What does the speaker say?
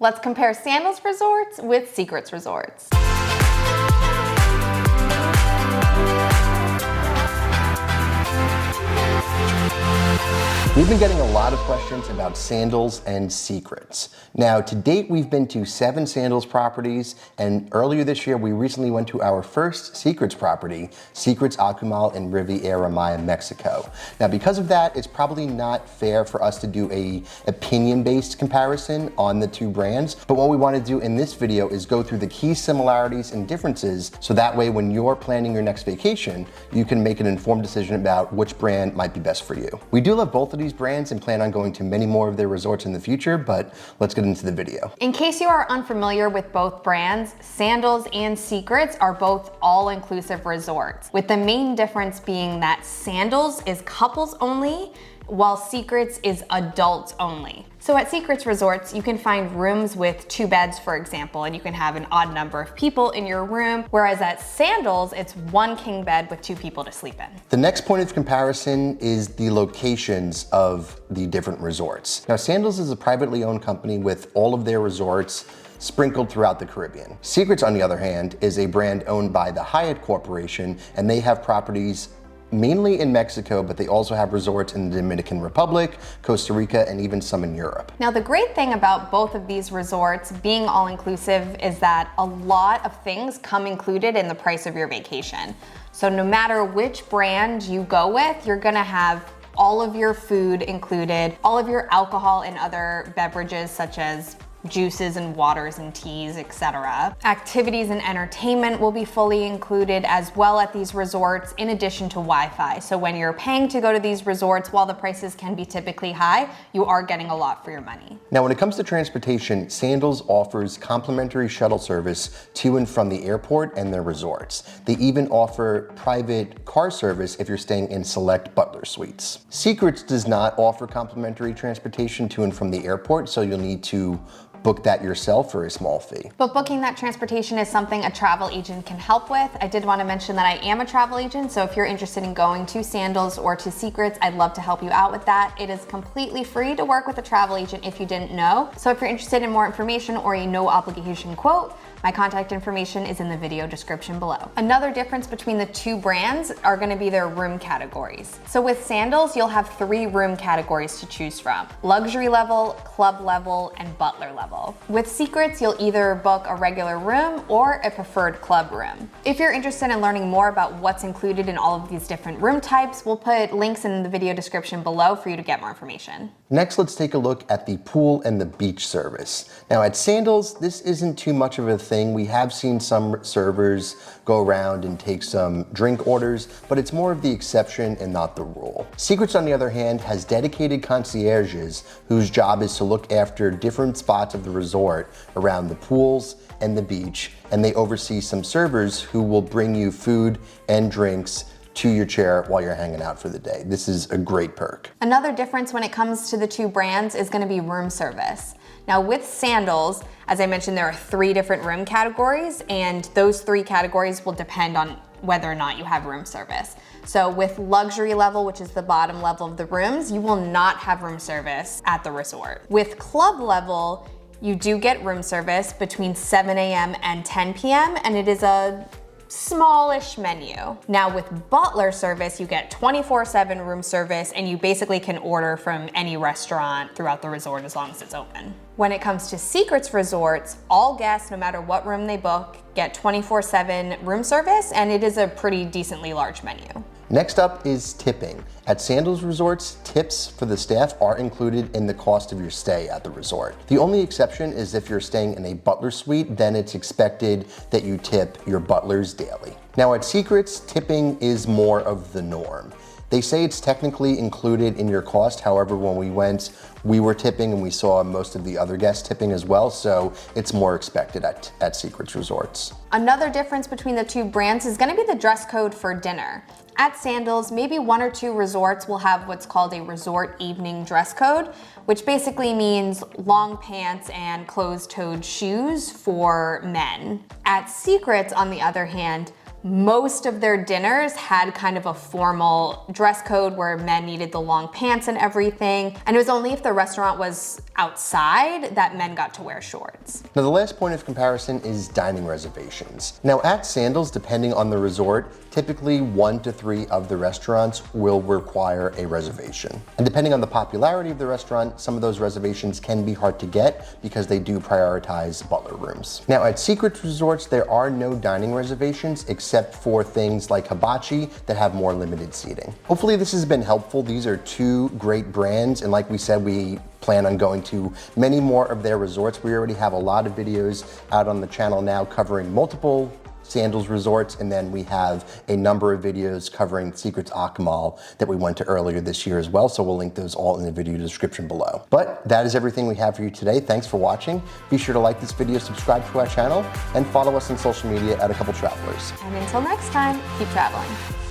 Let's compare Sandals Resorts with Secrets Resorts. We've been getting a lot of questions about Sandals and Secrets. Now, to date, we've been to 7 Sandals properties, and earlier this year, we recently went to our first Secrets property, Secrets Akumal in Riviera Maya, Mexico. Now, because of that, it's probably not fair for us to do a opinion-based comparison on the two brands, but what we want to do in this video is go through the key similarities and differences, so that way when you're planning your next vacation, you can make an informed decision about which brand might be best for you. We do love both of these brands and plan on going to many more of their resorts in the future, but let's get into the video. In case you are unfamiliar with both brands, Sandals and Secrets are both all-inclusive resorts, with the main difference being that Sandals is couples only, while Secrets is adults only. So at Secrets Resorts, you can find rooms with 2 beds, for example, and you can have an odd number of people in your room, whereas at Sandals, it's 1 king bed with 2 people to sleep in. The next point of comparison is the locations of the different resorts. Now, Sandals is a privately owned company with all of their resorts sprinkled throughout the Caribbean. Secrets, on the other hand, is a brand owned by the Hyatt Corporation, and they have properties mainly in Mexico, but they also have resorts in the Dominican Republic, Costa Rica, and even some in Europe. Now, the great thing about both of these resorts being all-inclusive is that a lot of things come included in the price of your vacation. So no matter which brand you go with, you're gonna have all of your food included, all of your alcohol and other beverages such as juices and waters and teas, etc. Activities and entertainment will be fully included as well at these resorts, in addition to Wi-Fi. So when you're paying to go to these resorts, while the prices can be typically high, you are getting a lot for your money. Now, when it comes to transportation, Sandals offers complimentary shuttle service to and from the airport and their resorts. They even offer private car service if you're staying in select butler suites. Secrets does not offer complimentary transportation to and from the airport, so you'll need to book that yourself for a small fee. But booking that transportation is something a travel agent can help with. I did want to mention that I am a travel agent, so if you're interested in going to Sandals or to Secrets, I'd love to help you out with that. It is completely free to work with a travel agent if you didn't know. So if you're interested in more information or a no obligation quote, my contact information is in the video description below. Another difference between the two brands are gonna be their room categories. So with Sandals, you'll have 3 room categories to choose from: luxury level, club level, and butler level. With Secrets, you'll either book a regular room or a preferred club room. If you're interested in learning more about what's included in all of these different room types, we'll put links in the video description below for you to get more information. Next, let's take a look at the pool and the beach service. Now at Sandals, this isn't too much of a thing. We have seen some servers go around and take some drink orders, but it's more of the exception and not the rule. Secrets, on the other hand, has dedicated concierges whose job is to look after different spots of the resort around the pools and the beach, and they oversee some servers who will bring you food and drinks to your chair while you're hanging out for the day. This is a great perk. Another difference when it comes to the two brands is gonna be room service. Now with Sandals, as I mentioned, there are 3 different room categories, and those 3 categories will depend on whether or not you have room service. So with luxury level, which is the bottom level of the rooms, you will not have room service at the resort. With club level, you do get room service between 7 a.m. and 10 p.m. and it is a smallish menu. Now with butler service, you get 24/7 room service, and you basically can order from any restaurant throughout the resort as long as it's open. When it comes to Secrets Resorts, all guests, no matter what room they book, get 24/7 room service, and it is a pretty decently large menu. Next up is tipping. At Sandals Resorts, tips for the staff are included in the cost of your stay at the resort. The only exception is if you're staying in a butler suite, then it's expected that you tip your butlers daily. Now at Secrets, tipping is more of the norm. They say it's technically included in your cost. However, when we went, we were tipping and we saw most of the other guests tipping as well, so it's more expected at Secrets Resorts. Another difference between the two brands is gonna be the dress code for dinner. At Sandals, maybe 1 or 2 resorts will have what's called a resort evening dress code, which basically means long pants and closed-toed shoes for men. At Secrets, on the other hand, Most of their dinners had kind of a formal dress code where men needed the long pants and everything. And it was only if the restaurant was outside that men got to wear shorts. Now the last point of comparison is dining reservations. Now at Sandals, depending on the resort, typically 1 to 3 of the restaurants will require a reservation. And depending on the popularity of the restaurant, some of those reservations can be hard to get because they do prioritize butler rooms. Now at Secrets Resorts, there are no dining reservations except for things like hibachi that have more limited seating. Hopefully this has been helpful. These are 2 great brands, and like we said, we plan on going to many more of their resorts. We already have a lot of videos out on the channel now covering multiple Sandals resorts, and then we have a number of videos covering Secrets Akmal that we went to earlier this year as well, so we'll link those all in the video description below. But that is everything we have for you today. Thanks for watching. Be sure to like this video, subscribe to our channel, and follow us on social media at A Couple Travelers. And until next time, keep traveling.